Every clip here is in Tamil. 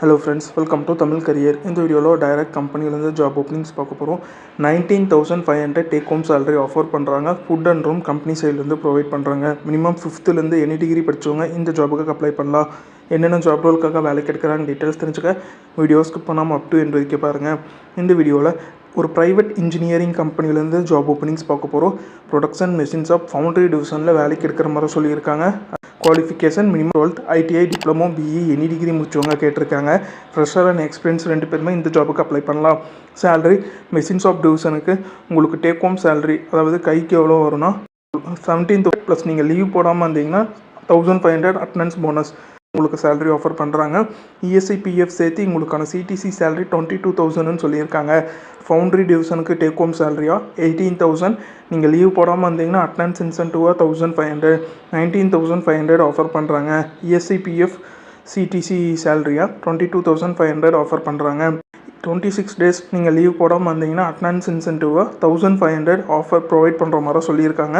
Hello friends, welcome to Tamil Career. In the video, direct company job openings பார்க்க போறோம். 19,500 take home salary offer பண்றாங்க. Food and room company side இருந்து provide பண்றாங்க. Minimum 5th ல இருந்து any degree படிச்சவங்க இந்த ஜாபுக்கு அப்ளை பண்ணலாம். என்னென்ன ஜாப் ரோல்க்காக வேலைக்கு எடுக்கறாங்க டீடைல்ஸ் தெரிஞ்சுக்க வீடியோ ஸ்கிப் பண்ணாம அப் டு எண்ட் வரைக்கும் பாருங்க. இந்த வீடியோல ஒரு பிரைவேட் இன்ஜினியரிங் கம்பெனிலேருந்து ஜாப் ஓப்பனிங்ஸ் பார்க்க போகிறோம். ப்ரொடக்ஷன் மெஷின்ஸ் ஆஃப் ஃபவுண்டரி டிவிஷனில் வேலைக்கு எடுக்கிற மாதிரி சொல்லியிருக்காங்க. Qualification minimum 12th ITI diploma BE any degree முடிச்சவங்க கேட்டிருக்காங்க. ஃப்ரெஷர் அண்ட் எக்ஸ்பீரியன்ஸ் 2 பேருமே இந்த ஜாபுக்கு அப்ளை பண்ணலாம். சேலரி மெஷின்ஸ் ஆஃப் டிவிஷனுக்கு உங்களுக்கு டேக் ஹோம் சேலரி அதாவது கைக்கு எவ்வளோ வரும்னா 17,000 ப்ளஸ் நீங்கள் லீவ் போடாமல் இருந்தீங்கன்னா 1,500 அட்டனன்ஸ் போனஸ் உங்களுக்கு சேலரி ஆஃபர் பண்ணுறாங்க. இஎஸ்ஐ பிஎஃப் சேர்த்து உங்களுக்கான சிடிசி சேலரி 22,000ன்னு சொல்லியிருக்காங்க. ஃபவுண்டரி டிவிஷனுக்கு டேக் ஹோம் சேலரியாக 18,000, நீங்கள் லீவ் போடாமல் இருந்தீங்கன்னா அட்டனன்ஸ் இன்சென்டிவாக 1,500, 19,500 ஆஃபர் பண்ணுறாங்க. இஎஸ்ஐ பிஎஃப் சிடிசி சேலரியாக 22,500 ஆஃபர் பண்ணுறாங்க. 26 டேஸ் நீங்கள் லீவ் போடாமல் இருந்தீங்கன்னா அட்டனன்ஸ் இன்சென்டிவாக 1,500 ஆஃபர் ப்ரொவைட் பண்ணுற மாதிரி சொல்லியிருக்காங்க.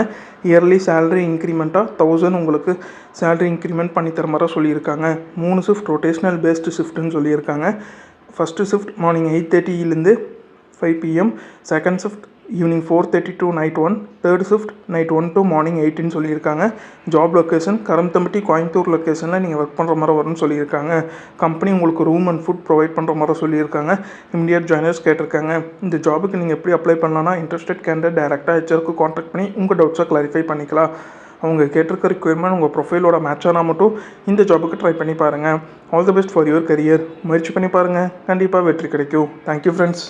இயர்லி சேலரி இன்க்ரிமெண்ட்டாக 1,000 உங்களுக்கு சேலரி இன்க்ரிமெண்ட் பண்ணித்தர மாதிரி சொல்லியிருக்காங்க. 3 ஷிஃப்ட் ரொட்டேஷ்னல் பேஸ்டு ஷிஃப்ட்டுன்னு சொல்லியிருக்காங்க. First shift morning 8:30 5 PM, second shift evening 4:30 to night 1, third shift night 1 to morning 8ன்னு சொல்லியிருக்காங்க. ஜாப் லொக்கேஷன் கரம்தம்பட்டி கோயம்புத்தூர் லொக்கேஷனில் நீங்கள் ஒர்க் பண்ணுற மாதிரி வரும்னு சொல்லியிருக்காங்க. கம்பெனி உங்களுக்கு ரூம் அண்ட் ஃபுட் ப்ரொவைட் பண்ணுற மாதிரி சொல்லியிருக்காங்க. இமிடியட் ஜாயினர்ஸ் கேட்டிருக்காங்க. இந்த ஜாபுக்கு நீங்கள் எப்படி அப்ளை பண்ணலாம்னா இன்ட்ரெஸ்டட் கேண்டிடேட் டேரெக்டாக ஹெச்ஆருக்கு காண்டாக்ட் பண்ணி உங்கள் டவுட்ஸை கிளாரிஃபை பண்ணிக்கலாம். அவங்க கேட்டிருக்க ரிக்வயர்மெண்ட் உங்கள் ப்ரொஃபைலோட மேட்ச் ஆனால் மட்டும் இந்த ஜாபுக்கு ட்ரை பண்ணி பாருங்கள். All the best for your career. முயற்சி பண்ணி பாருங்கள், கண்டிப்பாக வெற்றி கிடைக்கும். Thank you friends.